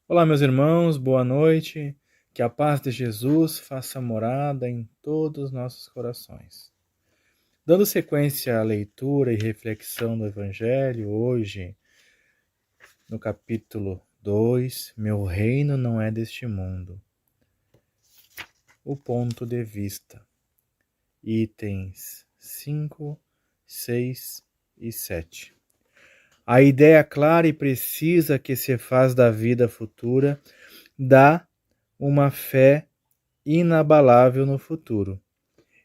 Olá, meus irmãos, boa noite. Que a paz de Jesus faça morada em todos os nossos corações. Dando sequência à leitura e reflexão do Evangelho, hoje, no capítulo 2, Meu reino não é deste mundo. O ponto de vista. Itens 5, 6 e 7. A ideia clara e precisa que se faz da vida futura dá uma fé inabalável no futuro.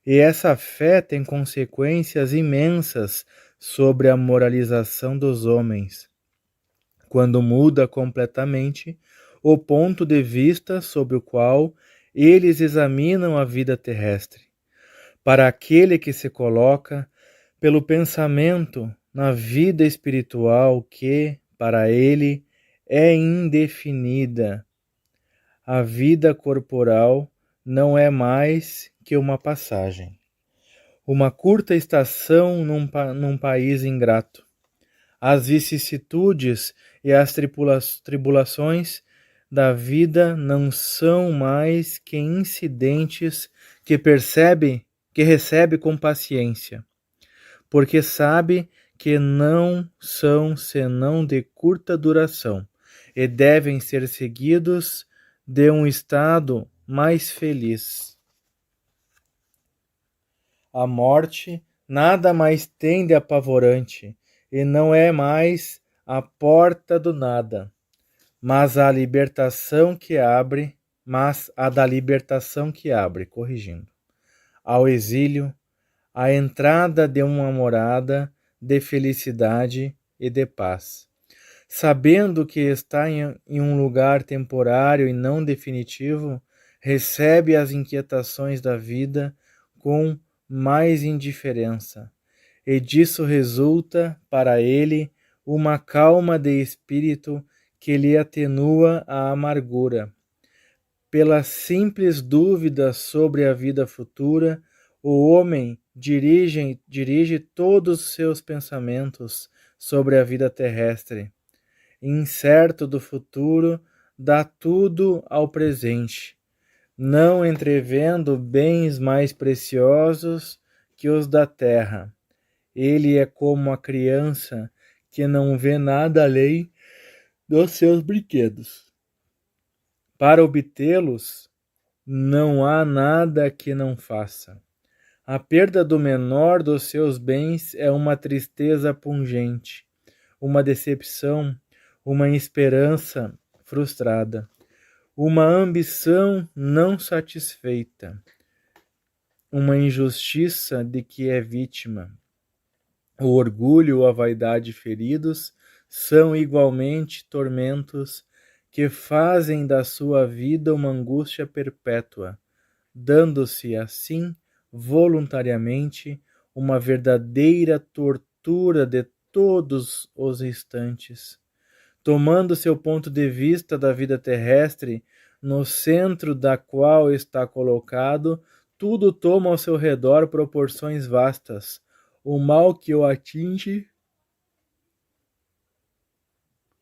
E essa fé tem consequências imensas sobre a moralização dos homens, quando muda completamente o ponto de vista sob o qual eles examinam a vida terrestre. Para aquele que se coloca pelo pensamento na vida espiritual que, para ele, é indefinida, a vida corporal não é mais que uma passagem, uma curta estação num país ingrato. As vicissitudes e as tribulações da vida não são mais que incidentes que recebe com paciência, porque sabe que não são senão de curta duração e devem ser seguidos de um estado mais feliz. A morte nada mais tem de apavorante e não é mais a porta do nada, mas a libertação que abre, corrigindo, ao exílio, a entrada de uma morada de felicidade e de paz. Sabendo que está em um lugar temporário e não definitivo, recebe as inquietações da vida com mais indiferença, e disso resulta para ele uma calma de espírito que lhe atenua a amargura. Pela simples dúvida sobre a vida futura, o homem dirige todos os seus pensamentos sobre a vida terrestre. Incerto do futuro, dá tudo ao presente, não entrevendo bens mais preciosos que os da terra. Ele é como a criança que não vê nada além dos seus brinquedos. Para obtê-los, não há nada que não faça. A perda do menor dos seus bens é uma tristeza pungente, uma decepção, uma esperança frustrada, uma ambição não satisfeita, uma injustiça de que é vítima. O orgulho ou a vaidade feridos são igualmente tormentos que fazem da sua vida uma angústia perpétua, dando-se assim, voluntariamente, uma verdadeira tortura de todos os instantes. Tomando seu ponto de vista da vida terrestre, no centro da qual está colocado, tudo toma ao seu redor proporções vastas. O mal que o atinge,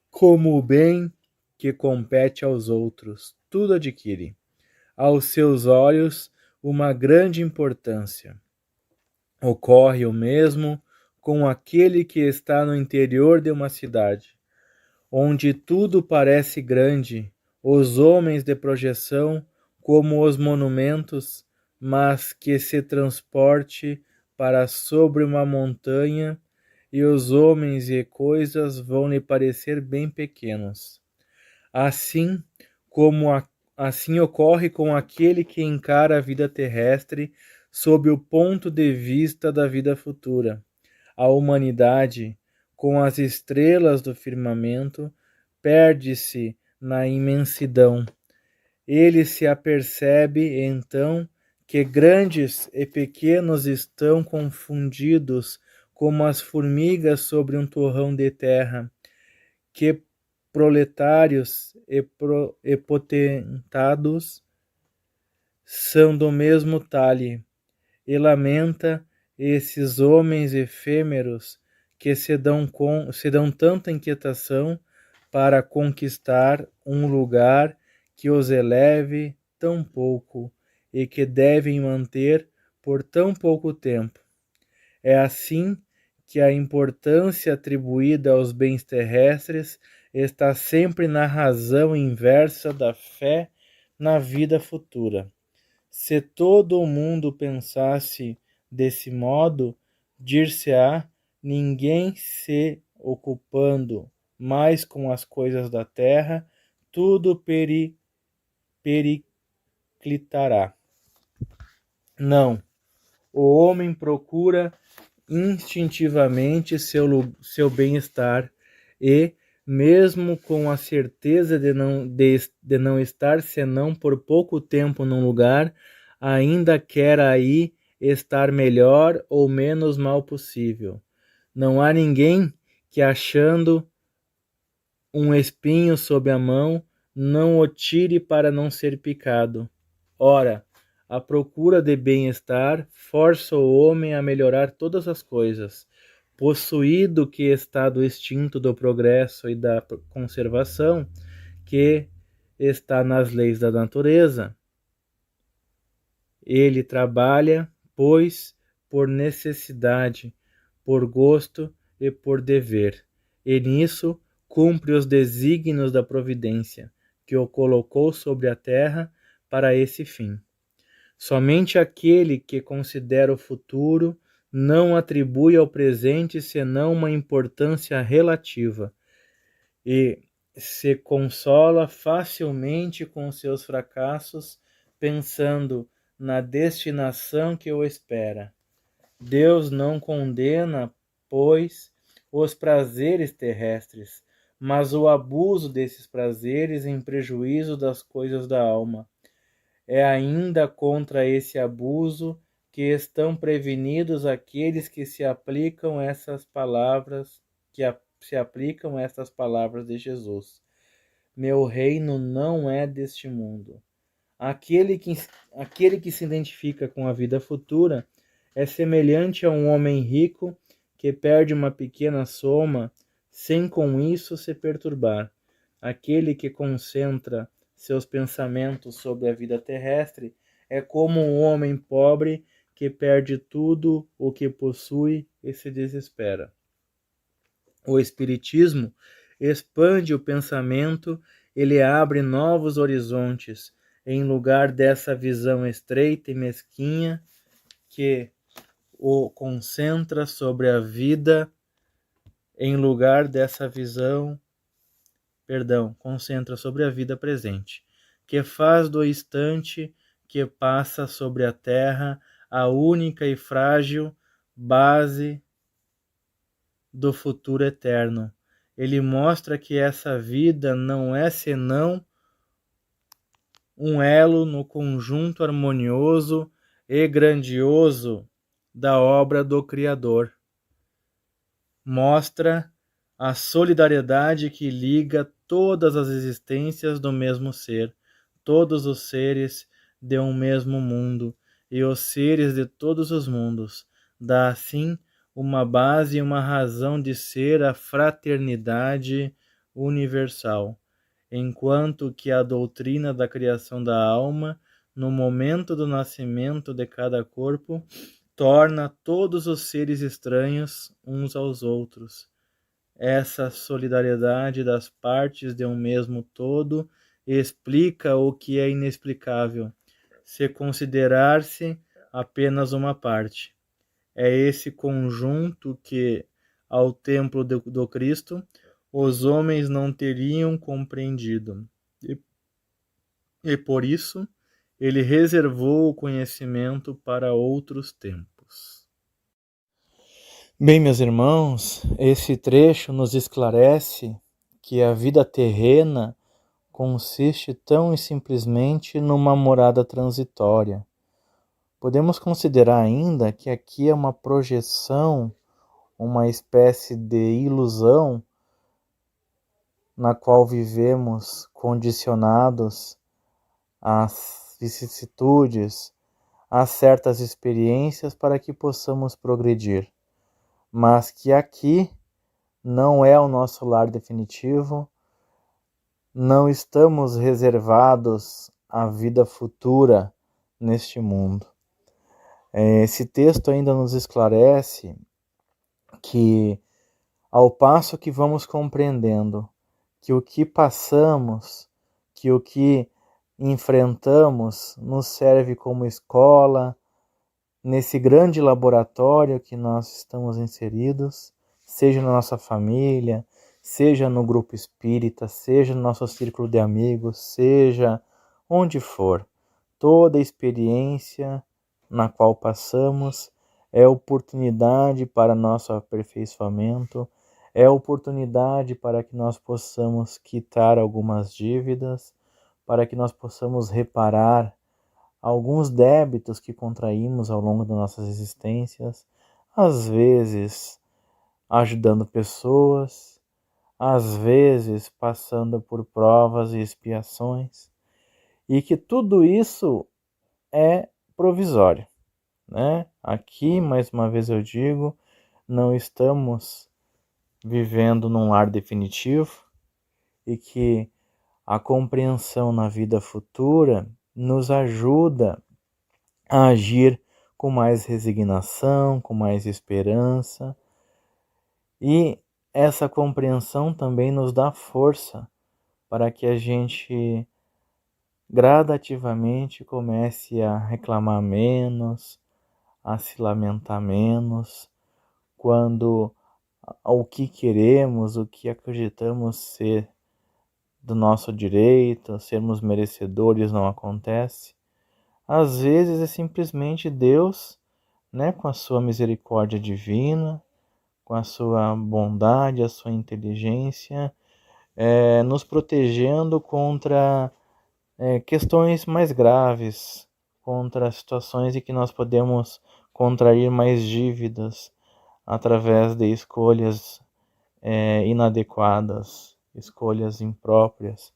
como o bem que compete aos outros, tudo adquire, aos seus olhos, uma grande importância. Ocorre o mesmo com aquele que está no interior de uma cidade, onde tudo parece grande, os homens de projeção como os monumentos, mas que se transporte para sobre uma montanha e os homens e coisas vão lhe parecer bem pequenos. Assim assim ocorre com aquele que encara a vida terrestre sob o ponto de vista da vida futura. A humanidade, com as estrelas do firmamento, perde-se na imensidão. Ele se apercebe, então, que grandes e pequenos estão confundidos como as formigas sobre um torrão de terra, que proletários e potentados são do mesmo talhe, e lamenta esses homens efêmeros que se dão tanta inquietação para conquistar um lugar que os eleve tão pouco e que devem manter por tão pouco tempo. É assim que a importância atribuída aos bens terrestres está sempre na razão inversa da fé na vida futura. Se todo o mundo pensasse desse modo, dir-se-á, ninguém se ocupando mais com as coisas da terra, tudo periclitará. Não, o homem procura instintivamente seu bem-estar e, mesmo com a certeza de não estar senão por pouco tempo num lugar, ainda quer aí estar melhor ou menos mal possível. Não há ninguém que, achando um espinho sob a mão, não o tire para não ser picado. Ora, a procura de bem-estar força o homem a melhorar todas as coisas, possuído que está do instinto do progresso e da conservação, que está nas leis da natureza. Ele trabalha, pois, por necessidade, por gosto e por dever, e nisso cumpre os desígnios da providência, que o colocou sobre a terra para esse fim. Somente aquele que considera o futuro não atribui ao presente senão uma importância relativa e se consola facilmente com seus fracassos, pensando na destinação que o espera. Deus não condena, pois, os prazeres terrestres, mas o abuso desses prazeres em prejuízo das coisas da alma. É ainda contra esse abuso que estão prevenidos aqueles que se aplicam essas palavras de Jesus. Meu reino não é deste mundo. Aquele que se identifica com a vida futura é semelhante a um homem rico que perde uma pequena soma sem com isso se perturbar. Aquele que concentra seus pensamentos sobre a vida terrestre é como um homem pobre que perde tudo o que possui e se desespera. O Espiritismo expande o pensamento, ele abre novos horizontes, em lugar dessa visão estreita e mesquinha que o concentra sobre a vida, concentra sobre a vida presente, que faz do instante que passa sobre a terra a única e frágil base do futuro eterno. Ele mostra que essa vida não é senão um elo no conjunto harmonioso e grandioso da obra do Criador. Mostra a solidariedade que liga todas as existências do mesmo ser, todos os seres de um mesmo mundo e os seres de todos os mundos. Dá assim uma base e uma razão de ser a fraternidade universal, enquanto que a doutrina da criação da alma, no momento do nascimento de cada corpo, torna todos os seres estranhos uns aos outros. Essa solidariedade das partes de um mesmo todo explica o que é inexplicável, se considerar-se apenas uma parte. É esse conjunto que, ao templo do Cristo, os homens não teriam compreendido. E por isso, ele reservou o conhecimento para outros tempos. Bem, meus irmãos, esse trecho nos esclarece que a vida terrena consiste tão e simplesmente numa morada transitória. Podemos considerar ainda que aqui é uma projeção, uma espécie de ilusão na qual vivemos condicionados às vicissitudes, a certas experiências para que possamos progredir, mas que aqui não é o nosso lar definitivo, não estamos reservados à vida futura neste mundo. Esse texto ainda nos esclarece que, ao passo que vamos compreendendo que o que passamos, que o que enfrentamos nos serve como escola, nesse grande laboratório que nós estamos inseridos, seja na nossa família, seja no grupo espírita, seja no nosso círculo de amigos, seja onde for, toda experiência na qual passamos é oportunidade para nosso aperfeiçoamento, é oportunidade para que nós possamos quitar algumas dívidas, para que nós possamos reparar alguns débitos que contraímos ao longo das nossas existências, às vezes ajudando pessoas, às vezes passando por provas e expiações, e que tudo isso é provisório, né? Aqui, mais uma vez eu digo, não estamos vivendo num lar definitivo e que a compreensão na vida futura nos ajuda a agir com mais resignação, com mais esperança, e essa compreensão também nos dá força para que a gente gradativamente comece a reclamar menos, a se lamentar menos, quando o que queremos, o que acreditamos ser do nosso direito, sermos merecedores não acontece. Às vezes é simplesmente Deus, né, com a sua misericórdia divina, com a sua bondade, a sua inteligência, nos protegendo contra questões mais graves, contra situações em que nós podemos contrair mais dívidas através de escolhas inadequadas, escolhas impróprias,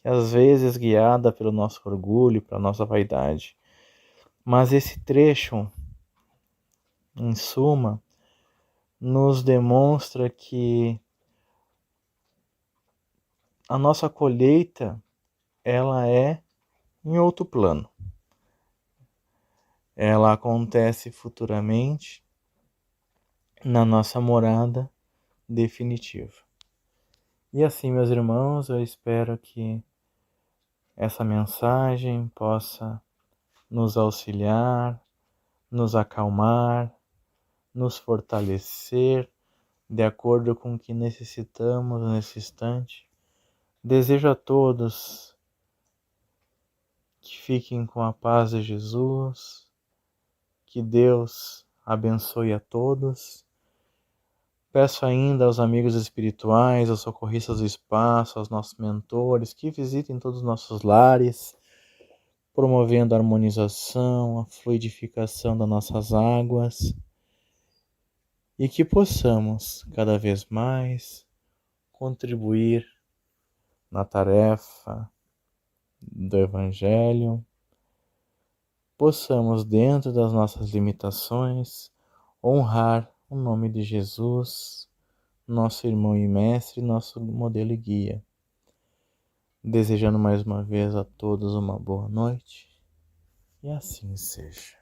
que às vezes guiada pelo nosso orgulho, pela nossa vaidade. Mas esse trecho, em suma, nos demonstra que a nossa colheita ela é em outro plano. Ela acontece futuramente na nossa morada definitiva. E assim, meus irmãos, eu espero que essa mensagem possa nos auxiliar, nos acalmar, nos fortalecer de acordo com o que necessitamos nesse instante. Desejo a todos que fiquem com a paz de Jesus, que Deus abençoe a todos. Peço ainda aos amigos espirituais, aos socorristas do espaço, aos nossos mentores, que visitem todos os nossos lares, promovendo a harmonização, a fluidificação das nossas águas, e que possamos, cada vez mais, contribuir na tarefa do Evangelho, possamos, dentro das nossas limitações, honrar o nome de Jesus, nosso irmão e mestre, nosso modelo e guia. Desejando mais uma vez a todos uma boa noite, e assim seja.